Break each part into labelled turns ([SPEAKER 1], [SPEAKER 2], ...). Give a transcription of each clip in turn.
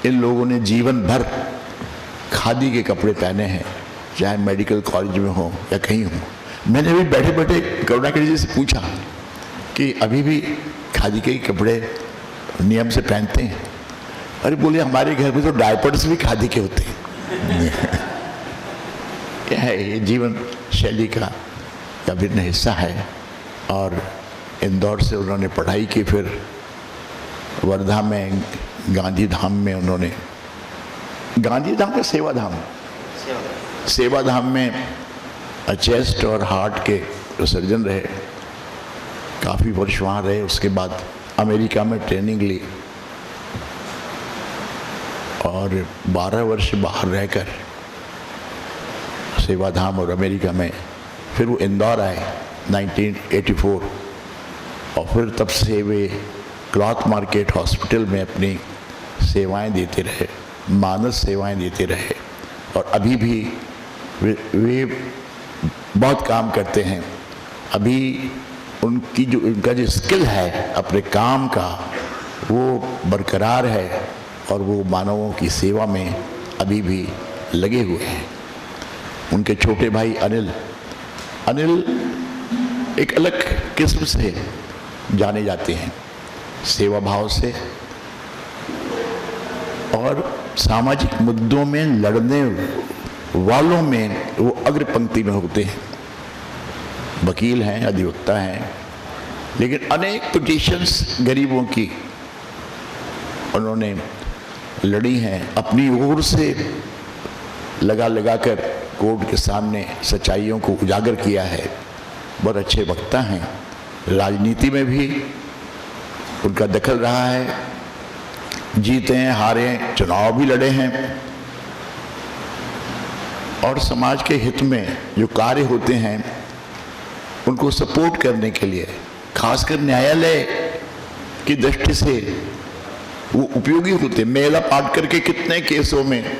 [SPEAKER 1] इन लोगों ने जीवन भर खादी के कपड़े पहने हैं, चाहे मेडिकल कॉलेज में हो या कहीं हो। मैंने अभी बैठे बैठे करुणाकरी जी से पूछा कि अभी भी खादी के कपड़े नियम से पहनते हैं? अरे बोले हमारे घर में तो डायपर्स भी खादी के होते हैं। क्या है, ये जीवन शैली का अभिन्न हिस्सा है। और इंदौर से उन्होंने पढ़ाई की, फिर वर्धा में गांधी धाम में उन्होंने, गांधी धाम का सेवा धाम में चेस्ट और हार्ट के सर्जन रहे, काफ़ी वर्ष वहाँ रहे। उसके बाद अमेरिका में ट्रेनिंग ली और 12 वर्ष बाहर रहकर सेवा धाम और अमेरिका में, फिर वो इंदौर आए 1984 और फिर तब से वे क्लॉथ मार्केट हॉस्पिटल में अपनी सेवाएं देते रहे, मानस सेवाएं देते रहे। और अभी भी वे बहुत काम करते हैं। अभी उनका जो स्किल है अपने काम का वो बरकरार है और वो मानवों की सेवा में अभी भी लगे हुए हैं। उनके छोटे भाई अनिल एक अलग किस्म से जाने जाते हैं, सेवा भाव से और सामाजिक मुद्दों में लड़ने वालों में वो अग्र पंक्ति में होते हैं। वकील हैं, अधिवक्ता हैं, लेकिन अनेक पिटीशंस गरीबों की उन्होंने लड़ी हैं, अपनी ओर से लगा कर कोर्ट के सामने सच्चाइयों को उजागर किया है। बहुत अच्छे वक्ता हैं। राजनीति में भी उनका दखल रहा है, जीते हैं हारे, चुनाव भी लड़े हैं। और समाज के हित में जो कार्य होते हैं उनको सपोर्ट करने के लिए, खासकर न्यायालय की दृष्टि से वो उपयोगी होते। मेला पाट करके कितने केसों में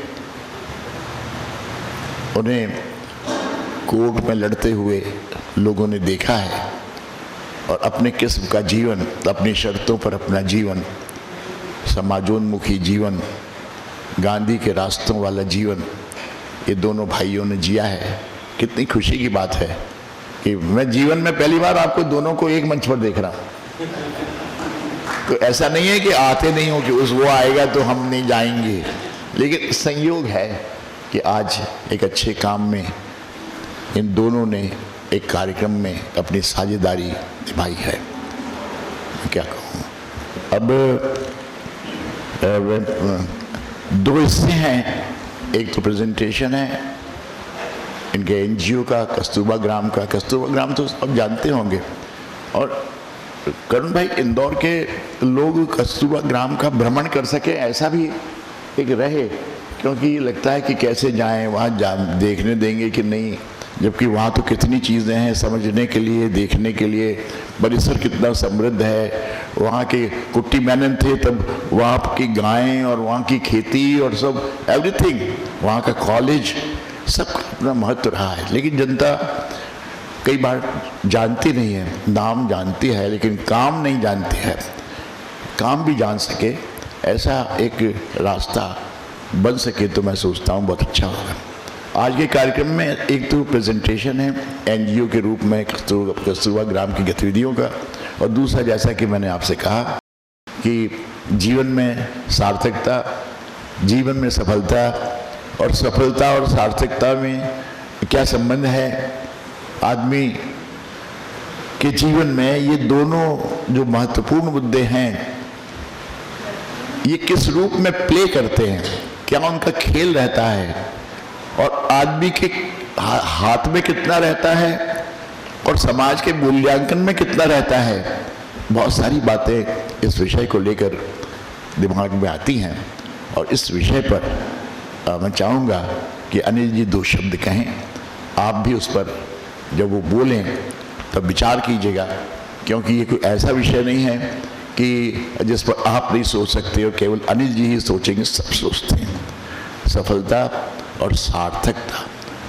[SPEAKER 1] उन्हें कोर्ट में लड़ते हुए लोगों ने देखा है। और अपने किस्म का जीवन, अपनी शर्तों पर अपना जीवन, समाजोन्मुखी जीवन, गांधी के रास्तों वाला जीवन ये दोनों भाइयों ने जिया है। कितनी खुशी की बात है कि मैं जीवन में पहली बार आपको दोनों को एक मंच पर देख रहा हूँ। तो ऐसा नहीं है कि आते नहीं हो कि वो आएगा तो हम नहीं जाएंगे, लेकिन संयोग है कि आज एक अच्छे काम में इन दोनों ने एक कार्यक्रम में अपनी साझेदारी निभाई है। क्या कहूँ, अब दो हिस्से हैं। एक तो प्रेजेंटेशन है इनके एनजीओ का, कस्तूरबा ग्राम का। कस्तूरबा ग्राम तो सब जानते होंगे। और करुण भाई, इंदौर के लोग कस्तूरबा ग्राम का भ्रमण कर सके ऐसा भी एक रहे, क्योंकि लगता है कि कैसे जाएं वहाँ, देखने देंगे कि नहीं, जबकि वहाँ तो कितनी चीज़ें हैं समझने के लिए, देखने के लिए। परिसर कितना समृद्ध है। वहाँ के कुट्टी मैनन थे तब वहाँ की गायें और वहाँ की खेती और सब एवरीथिंग, वहाँ का कॉलेज, सबका अपना महत्व रहा है। लेकिन जनता कई बार जानती नहीं है, नाम जानती है लेकिन काम नहीं जानती है। काम भी जान सके ऐसा एक रास्ता बन सके तो मैं सोचता हूँ बहुत अच्छा होगा। आज के कार्यक्रम में एक तो प्रेजेंटेशन है एनजीओ के रूप में कस्तूरबा ग्राम की गतिविधियों का, और दूसरा जैसा कि मैंने आपसे कहा कि जीवन में सार्थकता, जीवन में सफलता, और सफलता और सार्थकता में क्या संबंध है। आदमी के जीवन में ये दोनों जो महत्वपूर्ण मुद्दे हैं ये किस रूप में प्ले करते हैं, क्या उनका खेल रहता है, और आदमी के हाथ में कितना रहता है और समाज के मूल्यांकन में कितना रहता है। बहुत सारी बातें इस विषय को लेकर दिमाग में आती हैं। और इस विषय पर मैं चाहूँगा कि अनिल जी दो शब्द कहें। आप भी उस पर जब वो बोलें तब विचार कीजिएगा, क्योंकि ये कोई ऐसा विषय नहीं है कि जिस पर आप नहीं सोच सकते और केवल अनिल जी ही सोचेंगे। सब सोचते हैं। सफलता और सार्थकता,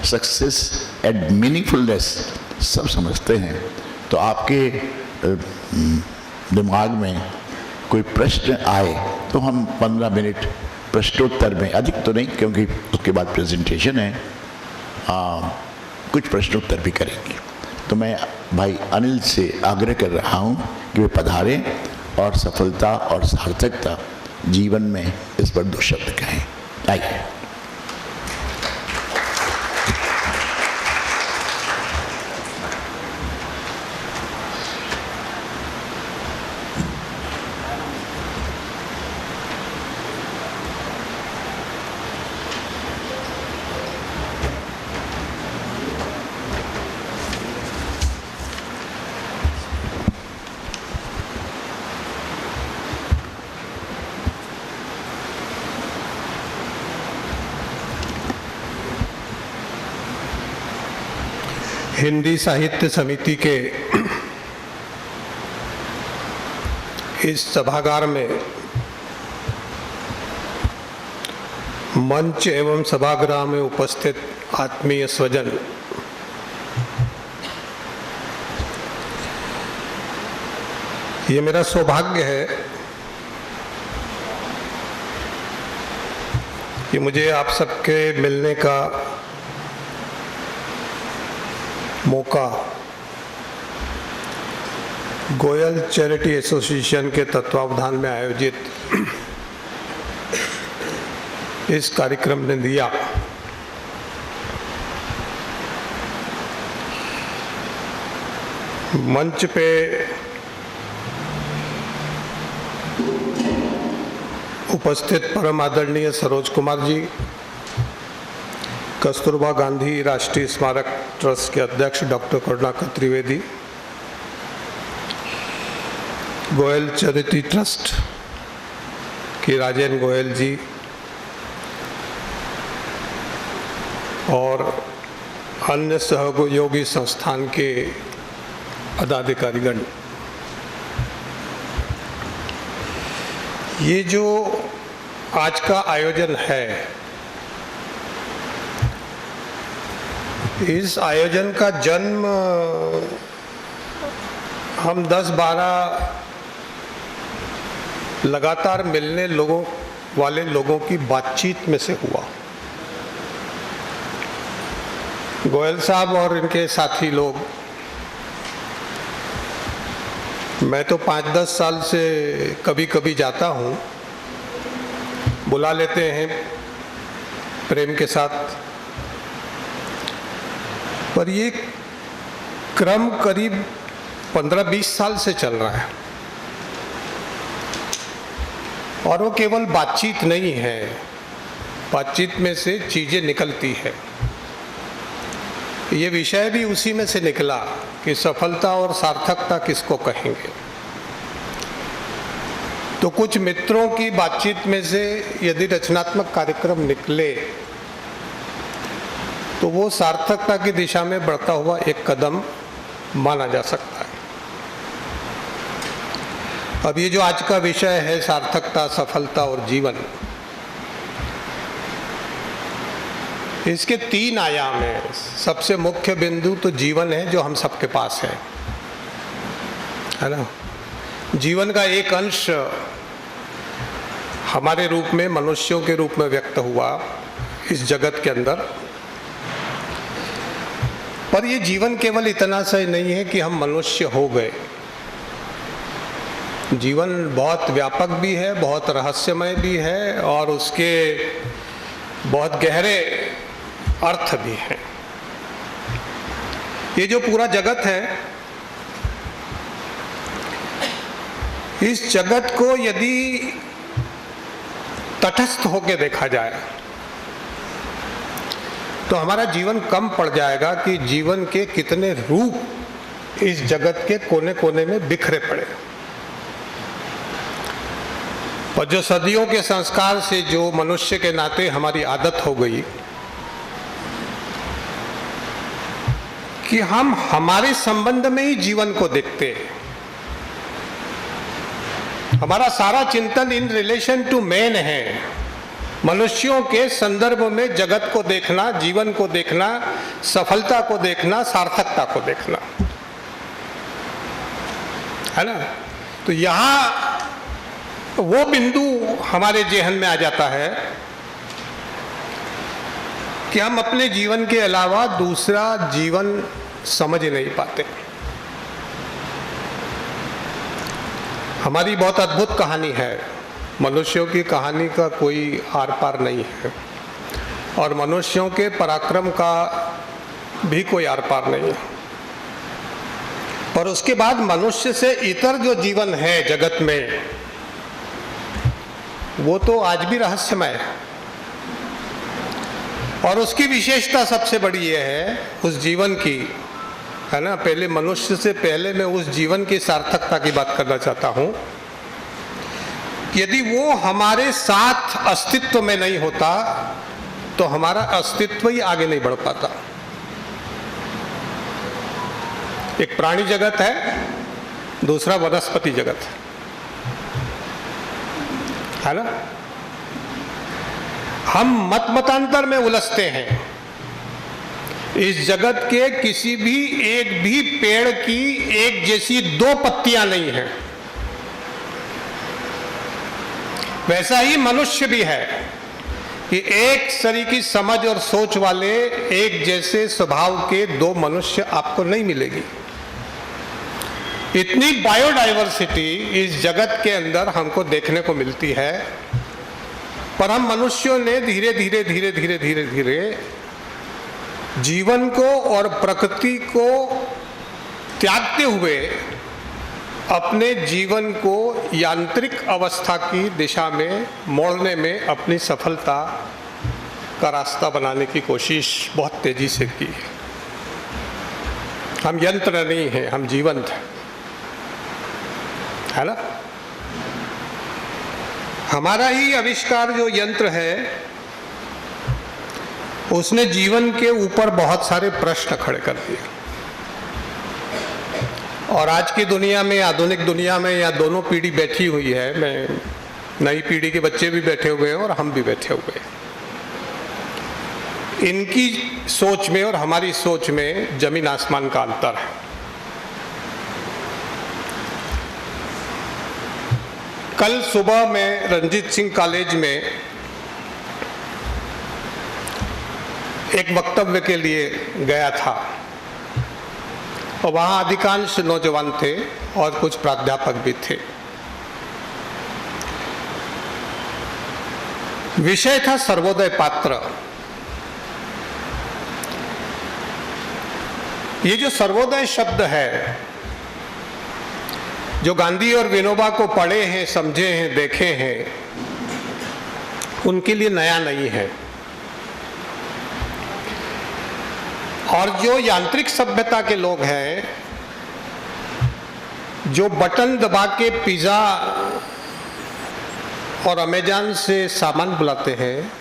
[SPEAKER 1] सक्सेस एंड मीनिंगफुलनेस सब समझते हैं। तो आपके दिमाग में कोई प्रश्न आए तो हम 15 मिनट प्रश्नोत्तर में, अधिक तो नहीं क्योंकि उसके बाद प्रेजेंटेशन है, कुछ प्रश्नोत्तर भी करेंगे। तो मैं भाई अनिल से आग्रह कर रहा हूँ कि वे पधारें और सफलता और सार्थकता जीवन में इस पर 2 शब्द कहें। आइए।
[SPEAKER 2] हिंदी साहित्य समिति के इस सभागार में मंच एवं सभागृह में उपस्थित आत्मीय स्वजन, ये मेरा सौभाग्य है कि मुझे आप सबके मिलने का मौका गोयल चैरिटी एसोसिएशन के तत्वावधान में आयोजित इस कार्यक्रम ने दिया। मंच पे उपस्थित परम आदरणीय सरोज कुमार जी, कस्तूरबा गांधी राष्ट्रीय स्मारक ट्रस्ट के अध्यक्ष doctor Karunakar Trivedi, Goyal charity trust की राजेन गोयल जी और अन्य सहयोगी संस्थान के पदाधिकारीगण, ये जो आज का आयोजन है, इस आयोजन का जन्म हम 10-12 लगातार मिलने वाले लोगों की बातचीत में से हुआ। गोयल साहब और इनके साथी लोग, मैं तो 5-10 साल से कभी कभी जाता हूँ, बुला लेते हैं प्रेम के साथ, पर ये क्रम करीब 15-20 साल से चल रहा है और वो केवल बातचीत नहीं है, बातचीत में से चीजें निकलती है। ये विषय भी उसी में से निकला कि सफलता और सार्थकता किसको कहेंगे। तो कुछ मित्रों की बातचीत में से यदि रचनात्मक कार्यक्रम निकले तो वो सार्थकता की दिशा में बढ़ता हुआ एक कदम माना जा सकता है। अब ये जो आज का विषय है, सार्थकता, सफलता और जीवन, इसके 3 आयाम हैं। सबसे मुख्य बिंदु तो जीवन है जो हम सबके पास है ना। जीवन का एक अंश हमारे रूप में, मनुष्यों के रूप में व्यक्त हुआ इस जगत के अंदर। पर ये जीवन केवल इतना सा ही नहीं है कि हम मनुष्य हो गए। जीवन बहुत व्यापक भी है, बहुत रहस्यमय भी है और उसके बहुत गहरे अर्थ भी हैं। ये जो पूरा जगत है, इस जगत को यदि तटस्थ होकर देखा जाए तो हमारा जीवन कम पड़ जाएगा कि जीवन के कितने रूप इस जगत के कोने कोने में बिखरे पड़े। और जो सदियों के संस्कार से जो मनुष्य के नाते हमारी आदत हो गई कि हम हमारे संबंध में ही जीवन को देखते हैं। हमारा सारा चिंतन इन रिलेशन टू मैन है, मनुष्यों के संदर्भ में जगत को देखना, जीवन को देखना, सफलता को देखना, सार्थकता को देखना, है ना। तो यहाँ वो बिंदु हमारे जेहन में आ जाता है कि हम अपने जीवन के अलावा दूसरा जीवन समझ नहीं पाते। हमारी बहुत अद्भुत कहानी है, मनुष्यों की कहानी का कोई आर पार नहीं है और मनुष्यों के पराक्रम का भी कोई आर पार नहीं है। पर उसके बाद मनुष्य से इतर जो जीवन है जगत में, वो तो आज भी रहस्यमय है। और उसकी विशेषता सबसे बड़ी यह है उस जीवन की, है ना। पहले मनुष्य से पहले मैं उस जीवन की सार्थकता की बात करना चाहता हूं। यदि वो हमारे साथ अस्तित्व में नहीं होता तो हमारा अस्तित्व ही आगे नहीं बढ़ पाता। एक प्राणी जगत है, दूसरा वनस्पति जगत है ना। हम मतांतर में उलझते हैं। इस जगत के किसी भी एक भी पेड़ की एक जैसी दो पत्तियां नहीं हैं। वैसा ही मनुष्य भी है कि एक सरीकी समझ और सोच वाले एक जैसे स्वभाव के दो मनुष्य आपको नहीं मिलेगी। इतनी बायोडाइवर्सिटी इस जगत के अंदर हमको देखने को मिलती है, पर हम मनुष्यों ने धीरे धीरे धीरे धीरे धीरे धीरे जीवन को और प्रकृति को त्यागते हुए अपने जीवन को यांत्रिक अवस्था की दिशा में मोड़ने में अपनी सफलता का रास्ता बनाने की कोशिश बहुत तेजी से की है। हम यंत्र नहीं हैं, हम जीवंत हैं, है ना। हमारा ही आविष्कार जो यंत्र है उसने जीवन के ऊपर बहुत सारे प्रश्न खड़े कर दिए। और आज की दुनिया में, आधुनिक दुनिया में, या दोनों पीढ़ी बैठी हुई है। मैं नई पीढ़ी के बच्चे भी बैठे हुए हैं और हम भी बैठे हुए हैं। इनकी सोच में और हमारी सोच में जमीन आसमान का अंतर है। कल सुबह मैं रंजीत सिंह कॉलेज में एक वक्तव्य के लिए गया था और वहाँ अधिकांश नौजवान थे और कुछ प्राध्यापक भी थे। विषय था सर्वोदय पात्र। ये जो सर्वोदय शब्द है, जो गांधी और विनोबा को पढ़े हैं, समझे हैं, देखे हैं, उनके लिए नया नहीं है। और जो यांत्रिक सभ्यता के लोग हैं, जो बटन दबा के पिज़्ज़ा और अमेज़न से सामान बुलाते हैं,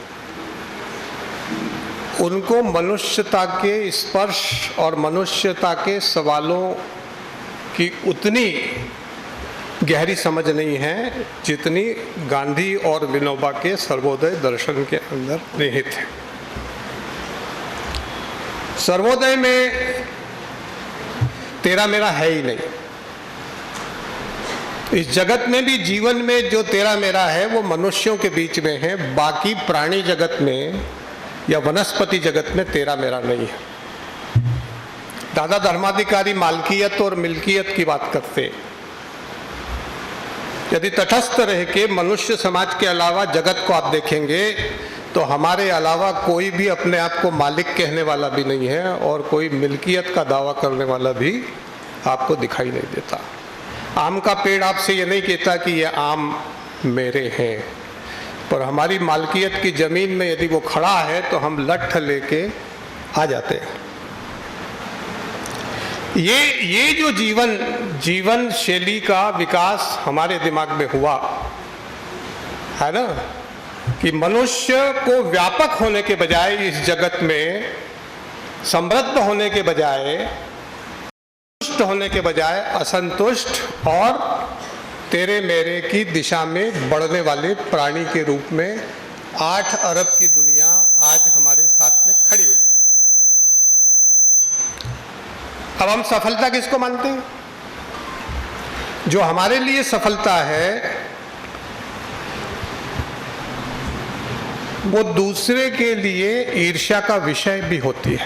[SPEAKER 2] उनको मनुष्यता के स्पर्श और मनुष्यता के सवालों की उतनी गहरी समझ नहीं है जितनी गांधी और विनोबा के सर्वोदय दर्शन के अंदर निहित है। सर्वोदय में तेरा मेरा है ही नहीं। इस जगत में भी, जीवन में जो तेरा मेरा है वो मनुष्यों के बीच में है। बाकी प्राणी जगत में या वनस्पति जगत में तेरा मेरा नहीं है। दादा धर्माधिकारी मालकियत और मिल्कियत की बात करते। यदि तटस्थ रह के मनुष्य समाज के अलावा जगत को आप देखेंगे तो हमारे अलावा कोई भी अपने आप को मालिक कहने वाला भी नहीं है और कोई मिल्कियत का दावा करने वाला भी आपको दिखाई नहीं देता। आम का पेड़ आपसे ये नहीं कहता कि ये आम मेरे हैं, पर हमारी मालकियत की ज़मीन में यदि वो खड़ा है तो हम लठ लेके आ जाते हैं। ये जो जीवन शैली का विकास हमारे दिमाग में हुआ है ना, कि मनुष्य को व्यापक होने के बजाय, इस जगत में समृद्ध होने के बजाय, तुष्ट होने के बजाय असंतुष्ट और तेरे मेरे की दिशा में बढ़ने वाले प्राणी के रूप में 8 अरब की दुनिया आज हमारे साथ में खड़ी हुई। अब हम सफलता किसको मानते हैं? जो हमारे लिए सफलता है वो दूसरे के लिए ईर्ष्या का विषय भी होती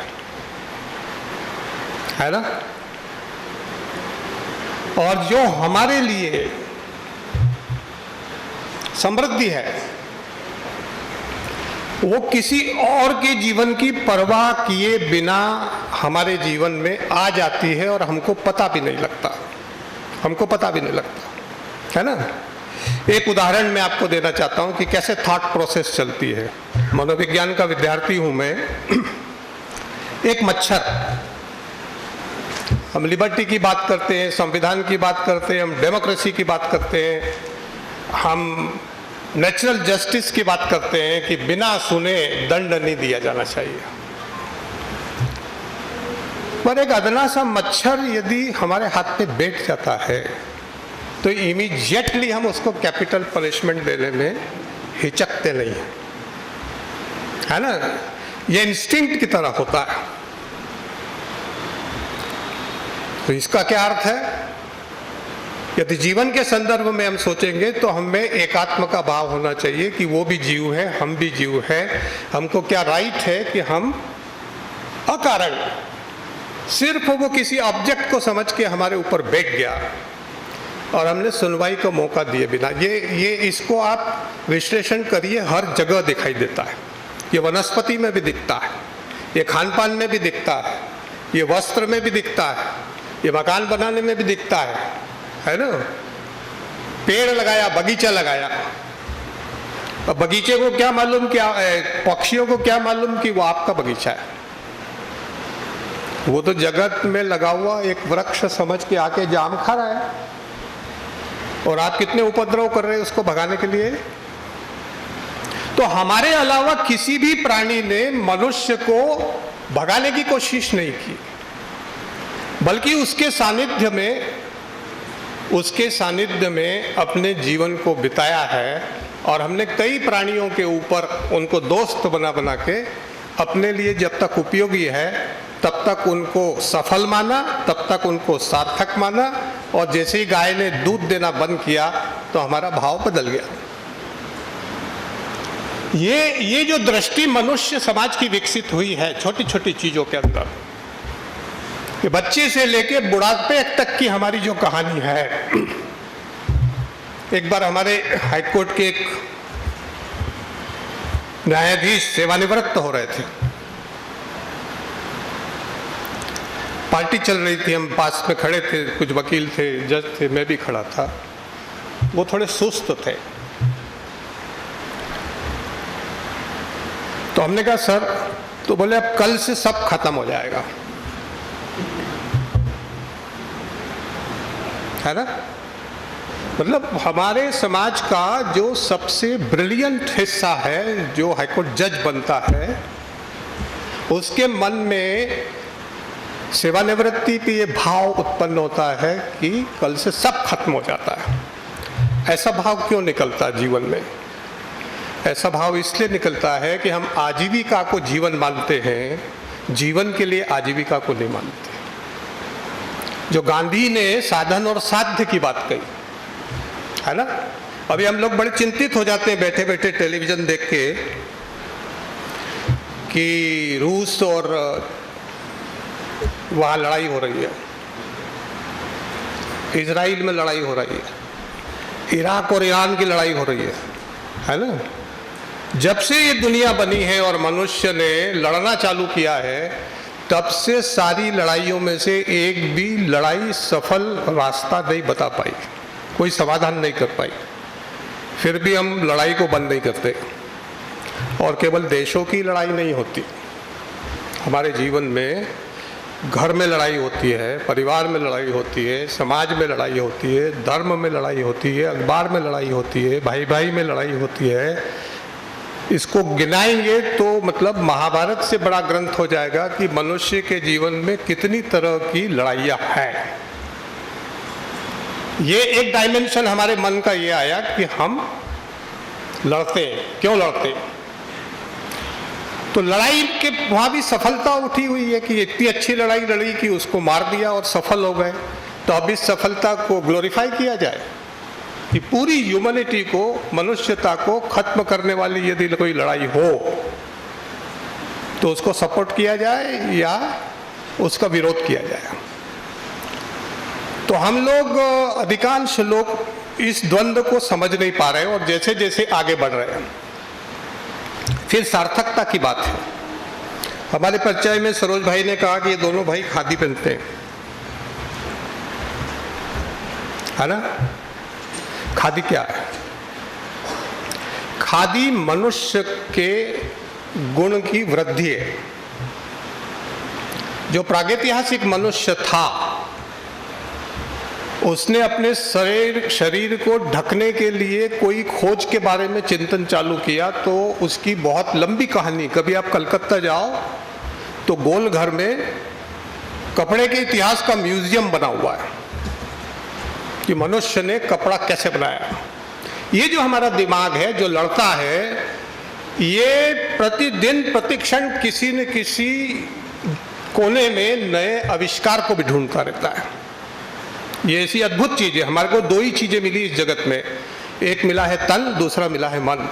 [SPEAKER 2] है ना। और जो हमारे लिए समृद्धि है वो किसी और के जीवन की परवाह किए बिना हमारे जीवन में आ जाती है और हमको पता भी नहीं लगता, है ना। एक उदाहरण मैं आपको देना चाहता हूं कि कैसे थॉट प्रोसेस चलती है। मनोविज्ञान का विद्यार्थी हूं मैं। एक मच्छर, हम लिबर्टी की बात करते हैं, संविधान की बात करते हैं, हम डेमोक्रेसी की बात करते हैं, हम नेचुरल जस्टिस की बात करते हैं कि बिना सुने दंड नहीं दिया जाना चाहिए। पर एक अदना सा मच्छर यदि हमारे हाथ पे बैठ जाता है तो इमीडिएटली हम उसको कैपिटल पनिशमेंट देने में हिचकते नहीं है ना। ये इंस्टिंक्ट की तरह होता है। तो इसका क्या अर्थ है? यदि जीवन के संदर्भ में हम सोचेंगे तो हमें एकात्म का भाव होना चाहिए कि वो भी जीव है, हम भी जीव है। हमको क्या राइट है कि हम अकारण सिर्फ वो किसी ऑब्जेक्ट को समझ के हमारे ऊपर बैठ गया और हमने सुनवाई का मौका दिए बिना। ये इसको आप विश्लेषण करिए, हर जगह दिखाई देता है। ये वनस्पति में भी दिखता है, ये खान पान में भी दिखता है, ये वस्त्र में भी दिखता है, ये मकान बनाने में भी दिखता है ना। पेड़ लगाया, बगीचा लगाया, अब बगीचे को क्या मालूम, क्या पक्षियों को क्या मालूम कि वो आपका बगीचा है। वो तो जगत में लगा हुआ एक वृक्ष समझ के आके जाम खा रहा है और आप कितने उपद्रव कर रहे हैं उसको भगाने के लिए। तो हमारे अलावा किसी भी प्राणी ने मनुष्य को भगाने की कोशिश नहीं की, बल्कि उसके सानिध्य में अपने जीवन को बिताया है। और हमने कई प्राणियों के ऊपर उनको दोस्त बना के अपने लिए जब तक उपयोगी है तब तक उनको सफल माना, तब तक उनको सार्थक माना। और जैसे ही गाय ने दूध देना बंद किया तो हमारा भाव बदल गया। ये जो दृष्टि मनुष्य समाज की विकसित हुई है छोटी छोटी चीजों के अंदर, कि बच्चे से लेके बुढ़ापे तक की हमारी जो कहानी है। एक बार हमारे हाईकोर्ट के एक न्यायाधीश सेवानिवृत्त हो रहे थे, पार्टी चल रही थी, हम पास में खड़े थे, कुछ वकील थे, जज थे, मैं भी खड़ा था। वो थोड़े सुस्त थे, तो हमने कहा सर, तो बोले अब कल से सब खत्म हो जाएगा, है ना। मतलब हमारे समाज का जो सबसे ब्रिलियंट हिस्सा है, जो हाईकोर्ट जज बनता है, उसके मन में सेवानिवृत्ति पे ये भाव उत्पन्न होता है कि कल से सब खत्म हो जाता है। ऐसा भाव क्यों निकलता है जीवन में? ऐसा भाव इसलिए निकलता है कि हम आजीविका को जीवन मानते हैं, जीवन के लिए आजीविका को नहीं मानते। जो गांधी ने साधन और साध्य की बात कही है ना। अभी हम लोग बड़े चिंतित हो जाते हैं बैठे बैठे टेलीविजन देख के कि रूस और वहाँ लड़ाई हो रही है, इजराइल में लड़ाई हो रही है, इराक और ईरान की लड़ाई हो रही है ना। जब से ये दुनिया बनी है और मनुष्य ने लड़ना चालू किया है, तब से सारी लड़ाइयों में से एक भी लड़ाई सफल रास्ता नहीं बता पाई, कोई समाधान नहीं कर पाई। फिर भी हम लड़ाई को बंद नहीं करते। और केवल देशों की लड़ाई नहीं होती, हमारे जीवन में घर में लड़ाई होती है, परिवार में लड़ाई होती है, समाज में लड़ाई होती है, धर्म में लड़ाई होती है, अखबार में लड़ाई होती है, भाई भाई में लड़ाई होती है। इसको गिनाएंगे तो मतलब महाभारत से बड़ा ग्रंथ हो जाएगा कि मनुष्य के जीवन में कितनी तरह की लड़ाइयाँ हैं। ये एक डायमेंशन हमारे मन का ये आया कि हम लड़ते हैं, क्यों लड़ते हैं। तो लड़ाई के वहाँ भी सफलता उठी हुई है कि इतनी अच्छी लड़ाई लड़ी कि उसको मार दिया और सफल हो गए। तो अब इस सफलता को ग्लोरीफाई किया जाए, कि पूरी ह्यूमैनिटी को, मनुष्यता को खत्म करने वाली यदि कोई लड़ाई हो तो उसको सपोर्ट किया जाए या उसका विरोध किया जाए। तो हम लोग, अधिकांश लोग इस द्वंद्व को समझ नहीं पा रहे और जैसे जैसे आगे बढ़ रहे हैं। फिर सार्थकता की बात है। हमारे परिचय में सरोज भाई ने कहा कि ये दोनों भाई खादी पहनते हैं, है ना। खादी क्या है? खादी मनुष्य के गुण की वृद्धि है। जो प्रागैतिहासिक मनुष्य था उसने अपने शरीर को ढकने के लिए कोई खोज के बारे में चिंतन चालू किया तो उसकी बहुत लंबी कहानी। कभी आप कलकत्ता जाओ तो गोल घर में कपड़े के इतिहास का म्यूजियम बना हुआ है कि मनुष्य ने कपड़ा कैसे बनाया। ये जो हमारा दिमाग है जो लड़ता है, ये प्रतिदिन प्रतिक्षण किसी न किसी कोने में नए आविष्कार को भी ढूंढता रहता है। ये ऐसी अद्भुत चीज है। हमारे को दो ही चीजें मिली इस जगत में, एक मिला है तन, दूसरा मिला है मन,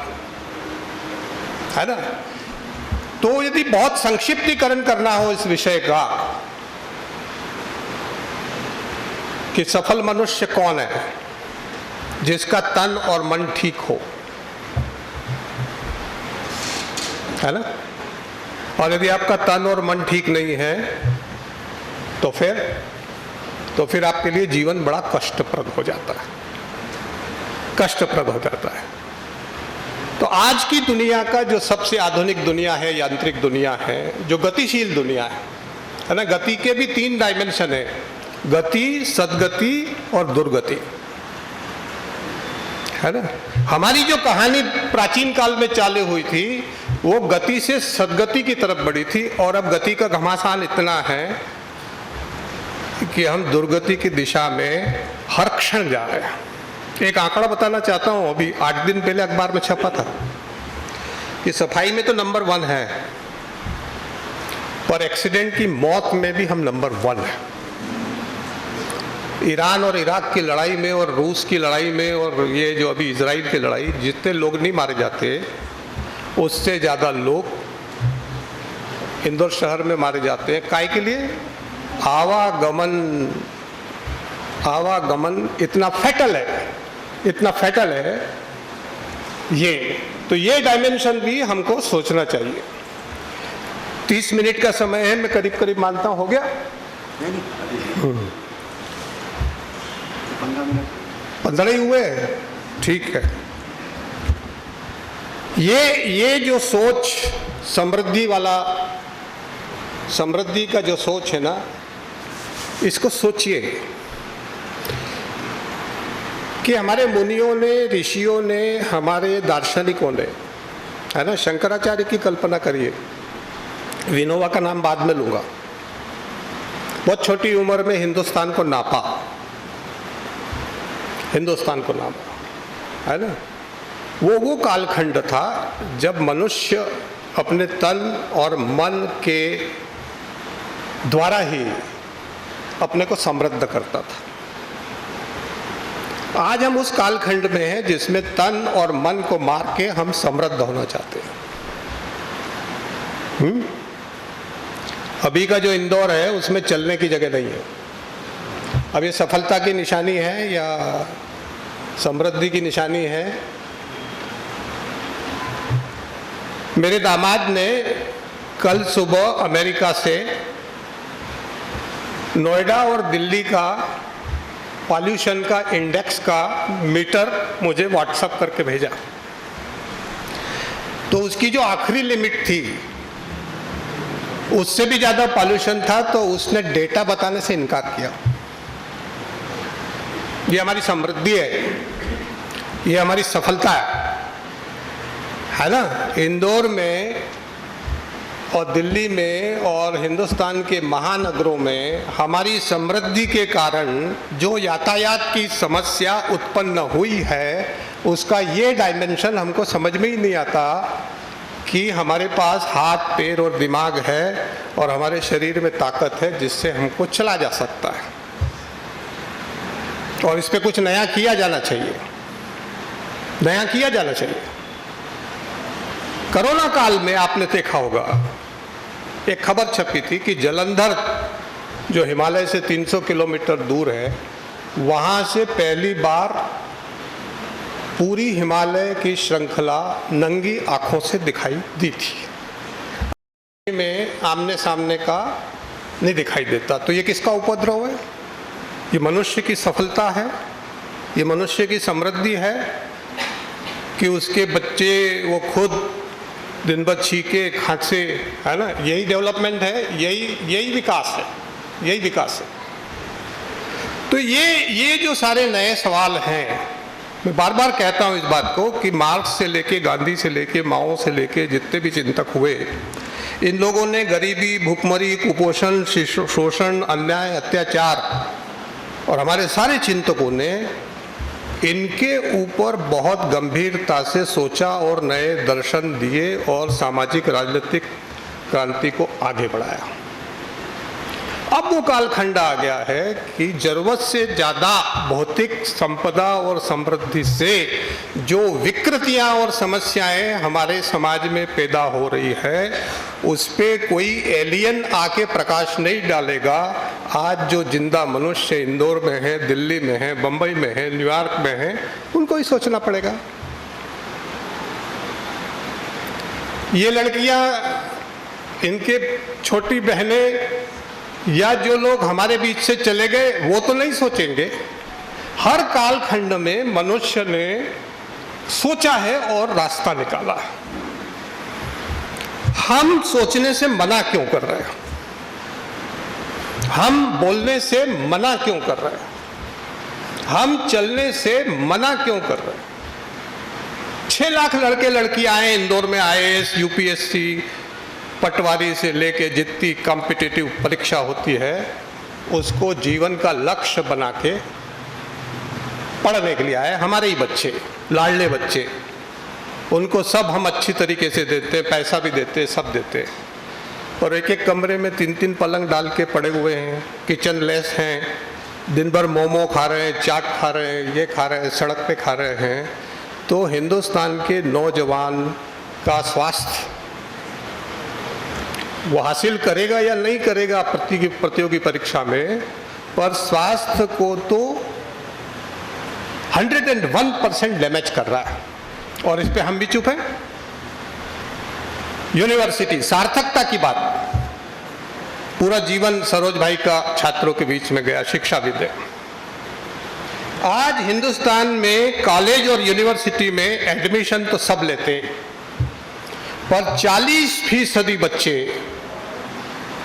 [SPEAKER 2] है ना। तो यदि बहुत संक्षिप्तीकरण करना हो इस विषय का कि सफल मनुष्य कौन है, जिसका तन और मन ठीक हो, है ना। और यदि आपका तन और मन ठीक नहीं है तो फिर आपके लिए जीवन बड़ा कष्टप्रद हो जाता है, कष्टप्रद हो जाता है। तो आज की दुनिया का जो सबसे आधुनिक दुनिया है, यांत्रिक दुनिया है, जो गतिशील दुनिया है ना। गति के भी 3 डायमेंशन है, गति, सद्गति और दुर्गति, है ना। हमारी जो कहानी प्राचीन काल में चालू हुई थी वो गति से सद्गति की तरफ बढ़ी थी और अब गति का घमासान इतना है कि हम दुर्गति की दिशा में हर क्षण जा रहे हैं। एक आंकड़ा बताना चाहता हूं, अभी 8 दिन पहले अखबार में छपा था कि सफाई में तो नंबर 1 है, पर एक्सीडेंट की मौत में भी हम नंबर 1 है। ईरान और इराक की लड़ाई में और रूस की लड़ाई में और ये जो अभी इजराइल की लड़ाई, जितने लोग नहीं मारे जाते उससे ज़्यादा लोग इंदौर शहर में मारे जाते हैं। काय के लिए? आवागमन इतना फैटल है ये। तो ये डायमेंशन भी हमको सोचना चाहिए। 30 मिनट का समय है, मैं करीब करीब मानता हूं हो गया। 15 ही हुए, ठीक है। ये जो सोच समृद्धि का जो सोच है ना, इसको सोचिए कि हमारे मुनियों ने, ऋषियों ने, हमारे दार्शनिकों ने, है ना। शंकराचार्य की कल्पना करिए, विनोबा का नाम बाद में लूंगा। बहुत छोटी उम्र में हिंदुस्तान को नापा, है ना। वो कालखंड था जब मनुष्य अपने तन और मन के द्वारा ही अपने को समृद्ध करता था। आज हम उस कालखंड में हैं जिसमें तन और मन को मार के हम समृद्ध होना चाहते हैं। अभी का जो इंदौर है उसमें चलने की जगह नहीं है। अब ये सफलता की निशानी है या समृद्धि की निशानी है? मेरे दामाद ने कल सुबह अमेरिका से नोएडा और दिल्ली का पॉल्यूशन का इंडेक्स का मीटर मुझे व्हाट्सएप करके भेजा। तो उसकी जो आखिरी लिमिट थी उससे भी ज़्यादा पॉल्यूशन था, तो उसने डेटा बताने से इनकार किया। ये हमारी समृद्धि है, ये हमारी सफलता है ना। इंदौर में और दिल्ली में और हिंदुस्तान के महानगरों में हमारी समृद्धि के कारण जो यातायात की समस्या उत्पन्न हुई है, उसका ये डायमेंशन हमको समझ में ही नहीं आता कि हमारे पास हाथ, पैर और दिमाग है और हमारे शरीर में ताकत है जिससे हमको चला जा सकता है और इस पे कुछ नया किया जाना चाहिए। नया किया जाना चाहिए। कोरोना काल में आपने देखा होगा, एक खबर छपी थी कि जालंधर जो हिमालय से 300 किलोमीटर दूर है, वहाँ से पहली बार पूरी हिमालय की श्रृंखला नंगी आंखों से दिखाई दी थी। में आमने सामने का नहीं दिखाई देता। तो ये किसका उपद्रव है? ये मनुष्य की सफलता है, ये मनुष्य की समृद्धि है कि उसके बच्चे वो खुद दिन भर छीके खांसे, है ना? यही डेवलपमेंट है, यही विकास है, यही विकास है। तो ये जो सारे नए सवाल हैं, मैं बार बार कहता हूँ इस बात को कि मार्क्स से लेके, गांधी से लेके, माओ से लेके जितने भी चिंतक हुए, इन लोगों ने गरीबी, भूखमरी, कुपोषण, शोषण, अन्याय, अत्याचार, और हमारे सारे चिंतकों ने इनके ऊपर बहुत गंभीरता से सोचा और नए दर्शन दिए और सामाजिक राजनीतिक क्रांति को आगे बढ़ाया। अब वो कालखंड आ गया है कि जरूरत से ज़्यादा भौतिक संपदा और समृद्धि से जो विकृतियां और समस्याएं हमारे समाज में पैदा हो रही है, उस पे कोई एलियन आके प्रकाश नहीं डालेगा। आज जो जिंदा मनुष्य इंदौर में है, दिल्ली में है, बम्बई में है, न्यूयॉर्क में है, उनको ही सोचना पड़ेगा। ये लड़कियां, इनके छोटी बहनें या जो लोग हमारे बीच से चले गए, वो तो नहीं सोचेंगे। हर कालखंड में मनुष्य ने सोचा है और रास्ता निकाला है। हम सोचने से मना क्यों कर रहे हैं? हम बोलने से मना क्यों कर रहे हैं? हम चलने से मना क्यों कर रहे हैं? 6 लाख लड़के लड़कियां आए इंदौर में, IAS, UPSC, पटवारी से लेके जितनी कॉम्पिटिटिव परीक्षा होती है, उसको जीवन का लक्ष्य बना के पढ़ने के लिए आए। हमारे ही बच्चे, लाडले बच्चे, उनको सब हम अच्छी तरीके से देते, पैसा भी देते, सब देते, और एक एक कमरे में 3-3 पलंग डाल के पड़े हुए हैं, किचन लेस हैं, दिन भर मोमो खा रहे हैं, चाट खा रहे हैं, ये खा रहे हैं, सड़क पे खा रहे हैं। तो हिंदुस्तान के नौजवान का स्वास्थ्य वो हासिल करेगा या नहीं करेगा प्रतियोगी परीक्षा में, पर स्वास्थ्य को तो 101% डैमेज कर रहा है, और इस पे हम भी चुप हैं। यूनिवर्सिटी, सार्थकता की बात, पूरा जीवन सरोज भाई का छात्रों के बीच में गया, शिक्षाविद है। आज हिंदुस्तान में कॉलेज और यूनिवर्सिटी में एडमिशन तो सब लेते हैं, पर 40% बच्चे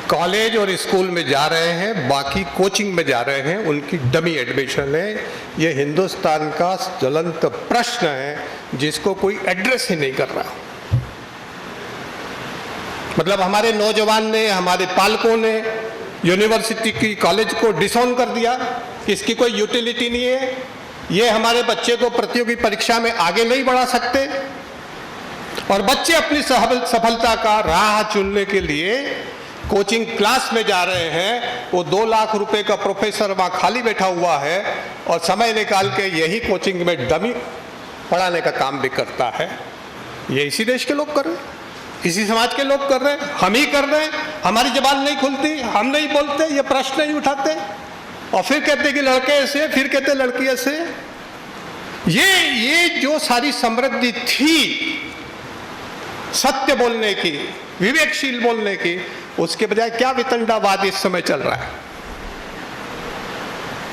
[SPEAKER 2] कॉलेज और स्कूल में जा रहे हैं, बाकी कोचिंग में जा रहे हैं, उनकी डमी एडमिशन है। ये हिंदुस्तान का ज्वलंत प्रश्न है जिसको कोई एड्रेस ही नहीं कर रहा। मतलब हमारे नौजवान ने, हमारे पालकों ने यूनिवर्सिटी की, कॉलेज को डिसऑन कर दिया, इसकी कोई यूटिलिटी नहीं है, ये हमारे बच्चे को प्रतियोगी परीक्षा में आगे नहीं बढ़ा सकते, और बच्चे अपनी सफलता का राह चुनने के लिए कोचिंग क्लास में जा रहे हैं। वो 2 लाख रुपए का प्रोफेसर वहाँ खाली बैठा हुआ है और समय निकाल के यही कोचिंग में डमी पढ़ाने का काम भी करता है। ये इसी देश के लोग कर रहे हैं, इसी समाज के लोग कर रहे हैं, हम ही कर रहे हैं। हमारी जबान नहीं खुलती, हम नहीं बोलते, ये प्रश्न नहीं उठाते, और फिर कहते कि लड़के ऐसे, फिर कहते लड़की ऐसे। ये जो सारी समृद्धि थी सत्य बोलने की, विवेकशील बोलने की, उसके बजाय क्या वितंडावाद इस समय चल रहा है।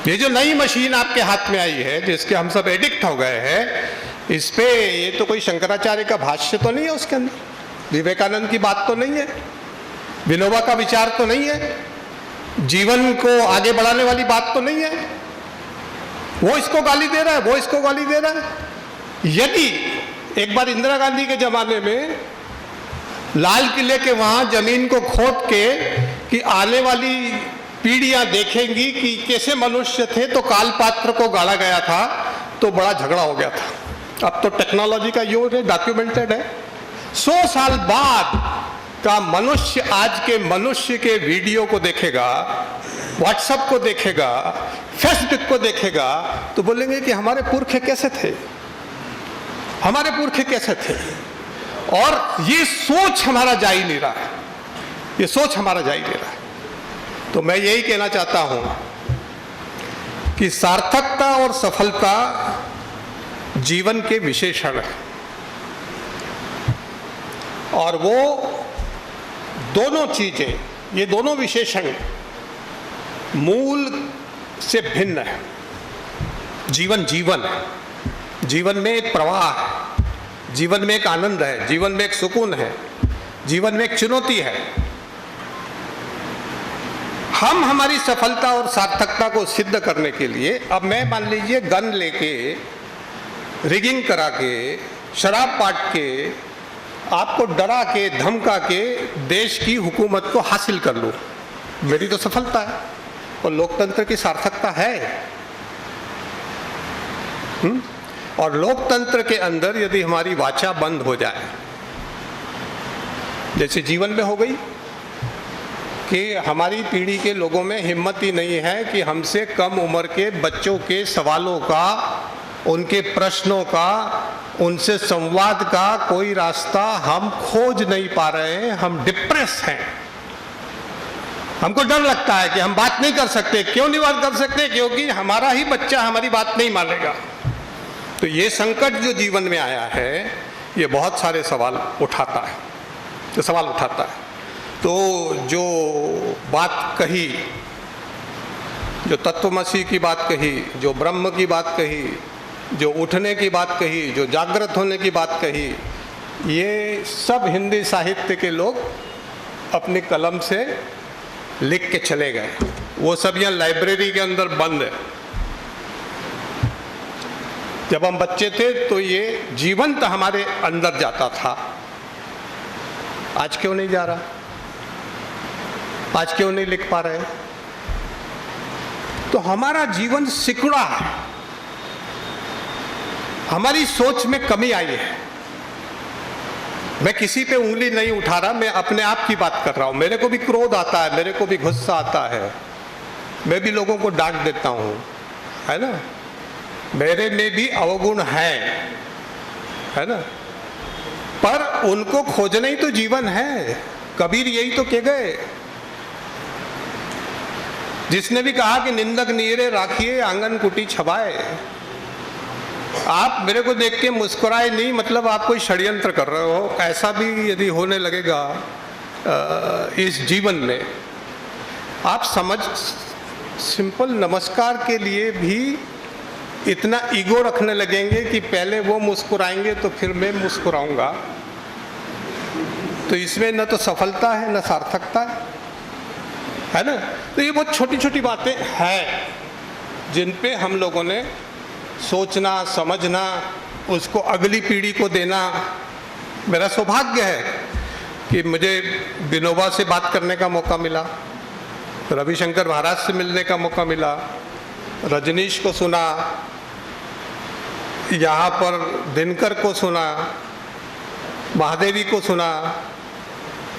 [SPEAKER 2] ये जो नई मशीन आपके हाथ में आई है, जिसके हम सब एडिक्ट हो गए हैं, इस पे ये तो कोई शंकराचार्य का भाष्य तो नहीं है उसके अंदर, विवेकानंद की बात तो नहीं है, विनोबा का विचार तो नहीं है, जीवन को आगे बढ़ाने वाली बात तो नहीं है। वो इसको गाली दे रहा है, वो इसको गाली दे रहा है। यदि एक बार इंदिरा गांधी के जमाने में लाल किले के वहां जमीन को खोद के कि आने वाली पीढ़ियां देखेंगी कि कैसे मनुष्य थे, तो कालपात्र को गाड़ा गया था, तो बड़ा झगड़ा हो गया था। अब तो टेक्नोलॉजी का युग है, डॉक्यूमेंटेड है। 100 साल बाद का मनुष्य आज के मनुष्य के वीडियो को देखेगा, व्हाट्सएप को देखेगा, फेसबुक को देखेगा, तो बोलेंगे कि हमारे पुरखे कैसे थे। हमारे पुरखे कैसे थे, और ये सोच हमारा जा ही नहीं रहा है, ये सोच हमारा जा ही नहीं रहा है। तो मैं यही कहना चाहता हूं कि सार्थकता और सफलता जीवन के विशेषण है, और वो दोनों चीजें, ये दोनों विशेषण मूल से भिन्न है। जीवन जीवन है, जीवन में एक प्रवाह है, जीवन में एक आनंद है, जीवन में एक सुकून है, जीवन में एक चुनौती है। हम हमारी सफलता और सार्थकता को सिद्ध करने के लिए, अब मैं मान लीजिए गन लेके, रिगिंग करा के, शराब पाट के, आपको डरा के, धमका के देश की हुकूमत को हासिल कर लूं, मेरी तो सफलता है और लोकतंत्र की सार्थकता है। और लोकतंत्र के अंदर यदि हमारी वाचा बंद हो जाए, जैसे जीवन में हो गई, कि हमारी पीढ़ी के लोगों में हिम्मत ही नहीं है कि हमसे कम उम्र के बच्चों के सवालों का, उनके प्रश्नों का, उनसे संवाद का कोई रास्ता हम खोज नहीं पा रहे हैं, हम डिप्रेस हैं। हमको डर लगता है कि हम बात नहीं कर सकते। क्यों नहीं बात कर सकते? क्योंकि हमारा ही बच्चा हमारी बात नहीं मानेगा। तो ये संकट जो जीवन में आया है, ये बहुत सारे सवाल उठाता है, तो सवाल उठाता है। तो जो बात कही, जो तत्वमसी की बात कही, जो ब्रह्म की बात कही, जो उठने की बात कही, जो जागृत होने की बात कही, ये सब हिंदी साहित्य के लोग अपनी कलम से लिख के चले गए। वो सब यहाँ लाइब्रेरी के अंदर बंद है। जब हम बच्चे थे तो ये जीवंत हमारे अंदर जाता था। आज क्यों नहीं जा रहा? आज क्यों नहीं लिख पा रहे? तो हमारा जीवन सिकुड़ा है, हमारी सोच में कमी आई है। मैं किसी पे उंगली नहीं उठा रहा, मैं अपने आप की बात कर रहा हूं। मेरे को भी क्रोध आता है, मेरे को भी गुस्सा आता है, मैं भी लोगों को डांट देता हूं, है ना। मेरे में भी अवगुण है ना, पर उनको खोजना ही तो जीवन है। कबीर यही तो कह गए, जिसने भी कहा कि निंदक नीरे राखिए आंगन कुटी छबाए। आप मेरे को देख के मुस्कुराए नहीं, मतलब आप कोई षड्यंत्र कर रहे हो। ऐसा भी यदि होने लगेगा इस जीवन में, आप समझ, सिंपल नमस्कार के लिए भी इतना ईगो रखने लगेंगे कि पहले वो मुस्कुराएंगे तो फिर मैं मुस्कुराऊंगा। तो इसमें न तो सफलता है न सार्थकता है ना। तो ये बहुत छोटी छोटी बातें हैं जिन पे हम लोगों ने सोचना, समझना, उसको अगली पीढ़ी को देना। मेरा सौभाग्य है कि मुझे विनोबा से बात करने का मौका मिला, रविशंकर महाराज से मिलने का मौका मिला, रजनीश को सुना, यहाँ पर दिनकर को सुना, महादेवी को सुना,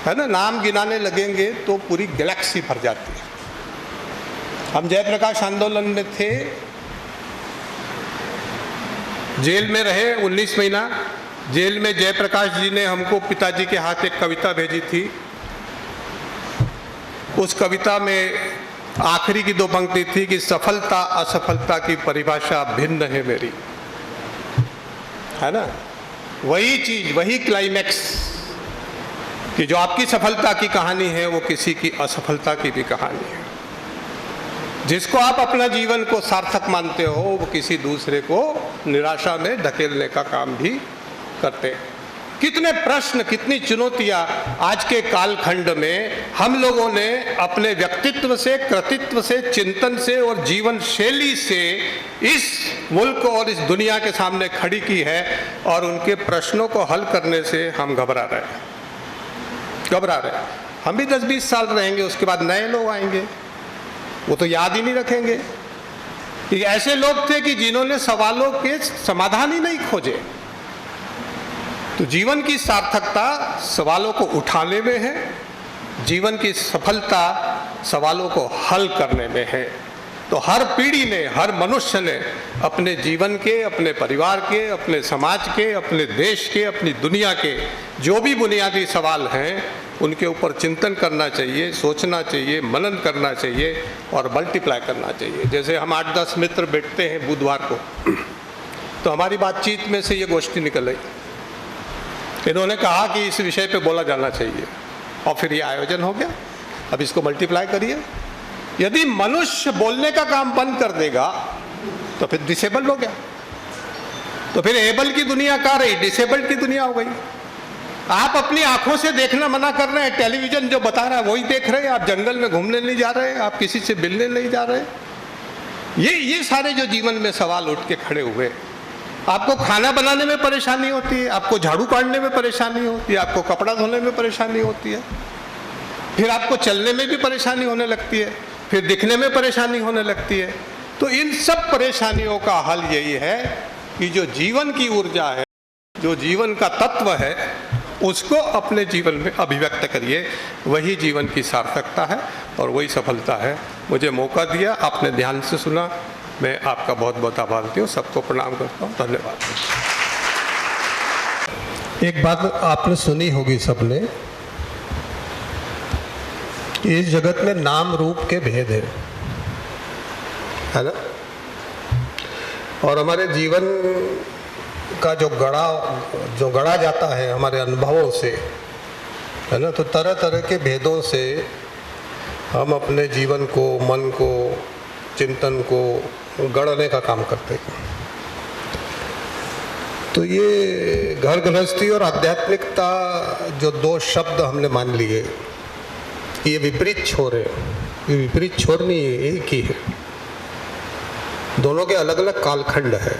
[SPEAKER 2] है ना। नाम गिनाने लगेंगे तो पूरी गैलेक्सी भर जाती है। हम जयप्रकाश आंदोलन में थे, जेल में रहे 19 महीना। जेल में जयप्रकाश जी ने हमको पिताजी के हाथ एक कविता भेजी थी। उस कविता में आखिरी की 2 पंक्ति थी कि सफलता असफलता की परिभाषा भिन्न है मेरी, है ना। वही चीज, वही क्लाइमैक्स कि जो आपकी सफलता की कहानी है वो किसी की असफलता की भी कहानी है। जिसको आप अपना जीवन को सार्थक मानते हो, वो किसी दूसरे को निराशा में धकेलने का काम भी करते हैं। कितने प्रश्न, कितनी चुनौतियां आज के कालखंड में हम लोगों ने अपने व्यक्तित्व से, कृतित्व से, चिंतन से और जीवन शैली से इस मुल्क और इस दुनिया के सामने खड़ी की है, और उनके प्रश्नों को हल करने से हम घबरा रहे हैं। हम भी 10-20 साल रहेंगे, उसके बाद नए लोग आएंगे, वो तो याद ही नहीं रखेंगे कि ऐसे लोग थे कि जिन्होंने सवालों के समाधान ही नहीं खोजे। तो जीवन की सार्थकता सवालों को उठाने में है, जीवन की सफलता सवालों को हल करने में है। तो हर पीढ़ी ने, हर मनुष्य ने अपने जीवन के, अपने परिवार के, अपने समाज के, अपने देश के, अपनी दुनिया के जो भी बुनियादी सवाल हैं उनके ऊपर चिंतन करना चाहिए, सोचना चाहिए, मनन करना चाहिए और मल्टीप्लाई करना चाहिए। जैसे हम 8-10 मित्र बैठते हैं बुधवार को, तो हमारी बातचीत में से ये गोष्ठी निकल आई। इन्होंने कहा कि इस विषय पे बोला जाना चाहिए और फिर ये आयोजन हो गया। अब इसको मल्टीप्लाई करिए। यदि मनुष्य बोलने का काम बंद कर देगा तो फिर डिसेबल हो गया, तो फिर एबल की दुनिया कहाँ रही, डिसेबल्ड की दुनिया हो गई। आप अपनी आंखों से देखना मना कर रहे हैं, टेलीविजन जो बता रहा है वही देख रहे हैं, आप जंगल में घूमने नहीं जा रहे, आप किसी से मिलने नहीं जा रहे। ये सारे जो जीवन में सवाल उठ के खड़े हुए। आपको खाना बनाने में परेशानी होती है, आपको झाड़ू काटने में परेशानी होती है, आपको कपड़ा धोने में परेशानी होती है, फिर आपको चलने में भी परेशानी होने लगती है, फिर दिखने में परेशानी होने लगती है। तो इन सब परेशानियों का हल यही है कि जो जीवन की ऊर्जा है, जो जीवन का तत्व है, उसको अपने जीवन में अभिव्यक्त करिए। वही जीवन की सार्थकता है और वही सफलता है। मुझे मौका दिया, आपने ध्यान से सुना, मैं आपका बहुत बहुत आभारी हूँ। सबको प्रणाम करता हूँ, धन्यवाद।
[SPEAKER 3] एक बात आपने सुनी होगी सबने, इस जगत में नाम रूप के भेद है ना। और हमारे जीवन का जो गढ़ा जाता है हमारे अनुभवों से, है ना, तो तरह तरह के भेदों से हम अपने जीवन को, मन को, चिंतन को गढ़ने का काम करते हैं। तो ये घर गृहस्थी और आध्यात्मिकता जो दो शब्द हमने मान लिए, ये विपरीत छोर है। ये विपरीत छोर नहीं है, एक ही है। दोनों के अलग अलग कालखंड है।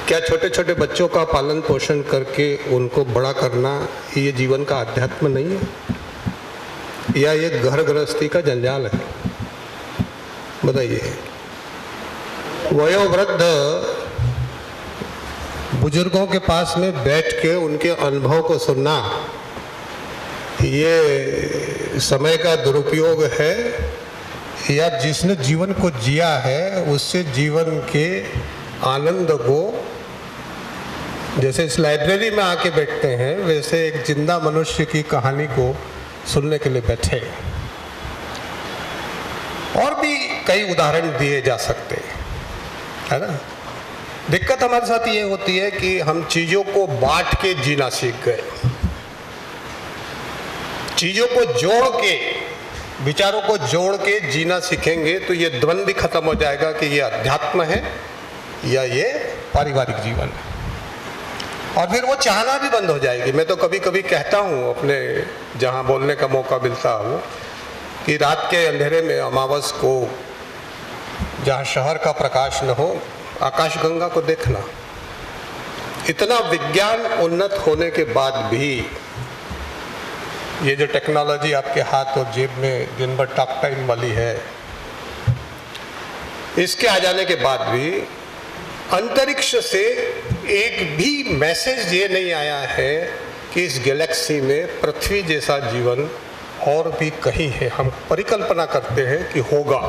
[SPEAKER 3] क्या छोटे छोटे बच्चों का पालन पोषण करके उनको बड़ा करना ये जीवन का अध्यात्म नहीं है, या ये घर गृहस्थी का जंजाल है? बताइए। वयोवृद्ध बुजुर्गों के पास में बैठ के उनके अनुभव को सुनना, ये समय का दुरुपयोग है, या जिसने जीवन को जिया है उससे जीवन के आनंद को, जैसे इस लाइब्रेरी में आके बैठते हैं वैसे एक जिंदा मनुष्य की कहानी को सुनने के लिए बैठे। और भी कई उदाहरण दिए जा सकते हैं, है ना। दिक्कत हमारे साथ ये होती है कि हम चीज़ों को बांट के जीना सीख गए। चीज़ों को जोड़ के, विचारों को जोड़ के जीना सीखेंगे तो ये द्वंद्व भी खत्म हो जाएगा कि ये अध्यात्म है या ये पारिवारिक जीवन है, और फिर वो चाहना भी बंद हो जाएगी। मैं तो कभी कभी कहता हूँ अपने जहाँ बोलने का मौका मिलता हो कि रात के अंधेरे में अमावस को, जहाँ शहर का प्रकाश न हो, आकाशगंगा को देखना। इतना विज्ञान उन्नत होने के बाद भी ये जो टेक्नोलॉजी आपके हाथ और जेब में दिन भर टॉक टाइम वाली है, इसके आ जाने के बाद भी अंतरिक्ष से एक भी मैसेज ये नहीं आया है कि इस गैलेक्सी में पृथ्वी जैसा जीवन और भी कहीं है। हम परिकल्पना करते हैं कि होगा,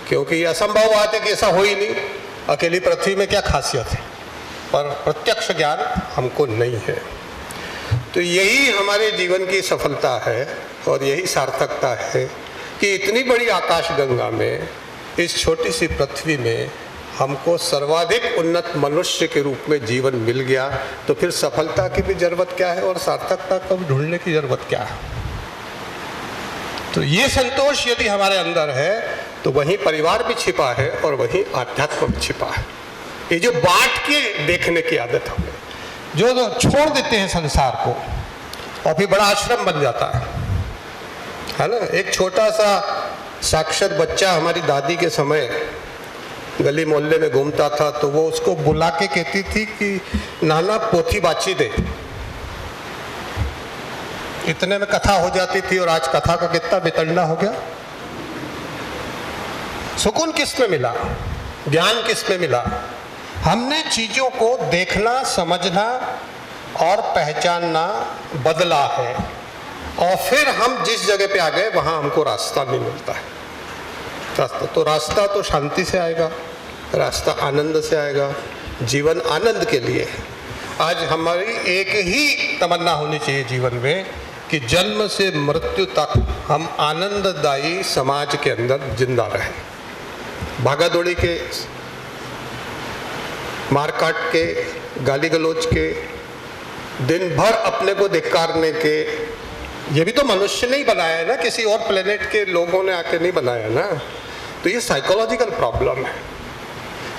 [SPEAKER 3] क्योंकि ये असंभव बात है कि ऐसा हो ही नहीं। अकेली पृथ्वी में क्या खासियत है, पर प्रत्यक्ष ज्ञान हमको नहीं है। तो यही हमारे जीवन की सफलता है और यही सार्थकता है कि इतनी बड़ी आकाशगंगा में, इस छोटी सी पृथ्वी में हमको सर्वाधिक उन्नत मनुष्य के रूप में जीवन मिल गया। तो फिर सफलता की भी जरूरत क्या है और सार्थकता को ढूंढने की जरूरत क्या है? तो ये संतोष यदि हमारे अंदर है तो वहीं परिवार भी छिपा है और वहीं आध्यात्म भी छिपा है। ये जो बांट के देखने की आदत हमें, जो छोड़ देते हैं संसार को और फिर बड़ा आश्रम बन जाता है ना। एक छोटा सा साक्षर बच्चा हमारी दादी के समय गली मोहल्ले में घूमता था, तो वो उसको बुला के कहती थी कि नाना पोथी बाची दे। इतने में कथा हो जाती थी, और आज कथा का कितना बितड़ना हो गया। सुकून किस में मिला, ज्ञान किस में मिला? हमने चीजों को देखना, समझना और पहचानना बदला है, और फिर हम जिस जगह पे आ गए वहां हमको रास्ता नहीं मिलता है। रास्ता तो शांति से आएगा, रास्ता आनंद से आएगा, जीवन आनंद के लिए है। आज हमारी एक ही तमन्ना होनी चाहिए जीवन में कि जन्म से मृत्यु तक हम आनंददायी समाज के अंदर जिंदा रहें। भागादौड़ी के, मारकाट के, गाली गलौज के, दिन भर अपने को धिक्कारने के, ये भी तो मनुष्य ने ही बनाया है ना, किसी और प्लेनेट के लोगों ने आके नहीं बनाया ना। तो ये साइकोलॉजिकल प्रॉब्लम है,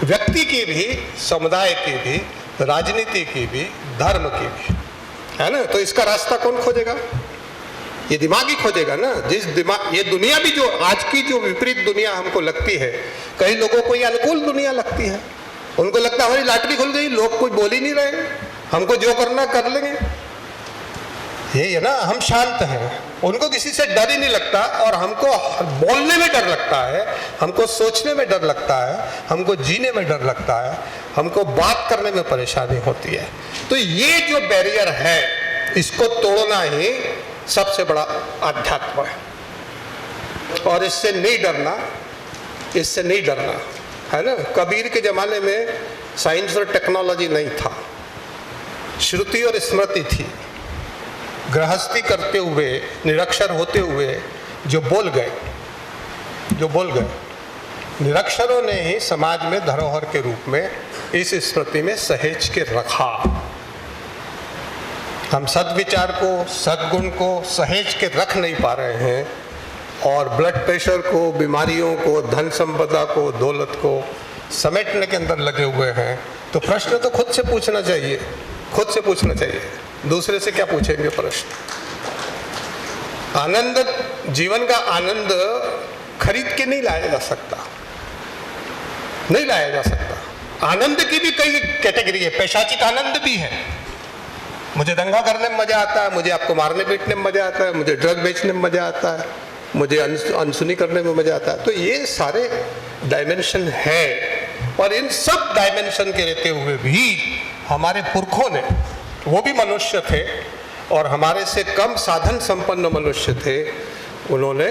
[SPEAKER 3] व्यक्ति की भी, समुदाय की भी, राजनीति की भी, धर्म की भी, है ना। तो इसका रास्ता कौन खोजेगा? ये दिमाग ही खोजेगा ना। जिस दिमाग, ये दुनिया भी जो आज की जो विपरीत दुनिया हमको लगती है, कई लोगों को ये अनुकूल दुनिया लगती है। उनको लगता है हमारी लॉटरी खुल गई, लोग कोई बोल ही नहीं रहे, हमको जो करना कर लेंगे। यही है ना, हम शांत हैं, उनको किसी से डर ही नहीं लगता, और हमको बोलने में डर लगता है, हमको सोचने में डर लगता है, हमको जीने में डर लगता है, हमको बात करने में परेशानी होती है। तो ये जो बैरियर है, इसको तोड़ना ही सबसे बड़ा अध्यात्म है, और इससे नहीं डरना, इससे नहीं डरना, है ना। कबीर के जमाने में साइंस और टेक्नोलॉजी नहीं था, श्रुति और स्मृति थी। गृहस्थी करते हुए, निरक्षर होते हुए जो बोल गए, निरक्षरों ने ही समाज में धरोहर के रूप में इस स्मृति में सहेज के रखा। हम सद्विचार को, सद्गुण को सहेज के रख नहीं पा रहे हैं, और ब्लड प्रेशर को, बीमारियों को, धन संपदा को, दौलत को समेटने के अंदर लगे हुए हैं। तो प्रश्न तो खुद से पूछना चाहिए, खुद से पूछना चाहिए, दूसरे से क्या पूछेंगे प्रश्न। आनंद, जीवन का आनंद खरीद के नहीं लाया जा सकता, नहीं लाया जा सकता। आनंद की भी कई कैटेगरी है, पैशाचिक आनंद भी है। मुझे दंगा करने में मजा आता है, मुझे आपको मारने पीटने में मजा आता है, मुझे ड्रग बेचने में मजा आता है, मुझे अनसुनी करने में मजा आता है। तो ये सारे डायमेंशन है, और इन सब डायमेंशन के रहते हुए भी हमारे पुरखों ने, वो भी मनुष्य थे और हमारे से कम साधन संपन्न मनुष्य थे, उन्होंने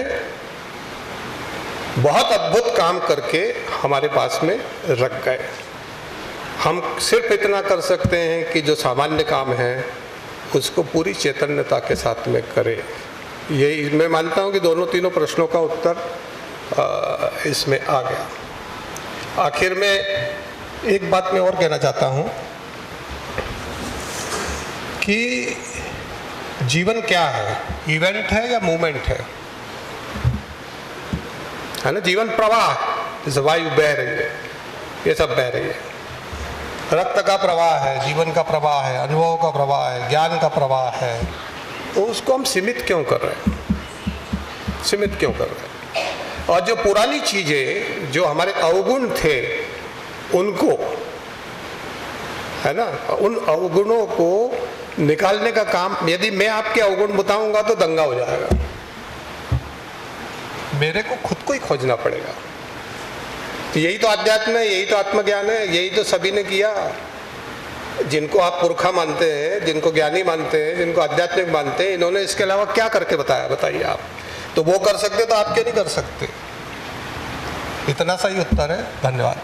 [SPEAKER 3] बहुत अद्भुत काम करके हमारे पास में रख गए। हम सिर्फ इतना कर सकते हैं कि जो सामान्य काम है उसको पूरी चैतन्यता के साथ में करें। यही मैं मानता हूँ कि दोनों तीनों प्रश्नों का उत्तर इसमें आ गया। आखिर में एक बात मैं और कहना चाहता हूँ कि जीवन क्या है, इवेंट है या मूवमेंट है ना। जीवन प्रवाह, जैसे वायु बह रही है, ये सब बह रही है, रक्त का प्रवाह है, जीवन का प्रवाह है, अनुभव का प्रवाह है, ज्ञान का प्रवाह है। तो उसको हम सीमित क्यों कर रहे हैं, सीमित क्यों कर रहे हैं। और जो पुरानी चीजें, जो हमारे अवगुण थे, उनको, है ना, उन अवगुणों को निकालने का काम, यदि मैं आपके अवगुण बताऊंगा तो दंगा हो जाएगा, मेरे को खुद को ही खोजना पड़ेगा। तो यही तो अध्यात्म है, यही तो आत्मज्ञान है, यही तो सभी ने किया। जिनको आप पुरखा मानते हैं, जिनको ज्ञानी मानते हैं, जिनको आध्यात्मिक मानते हैं, इन्होंने इसके अलावा क्या करके बताया, बताइए आप। तो वो कर सकते तो आप क्यों नहीं कर सकते। इतना सही उत्तर है। धन्यवाद।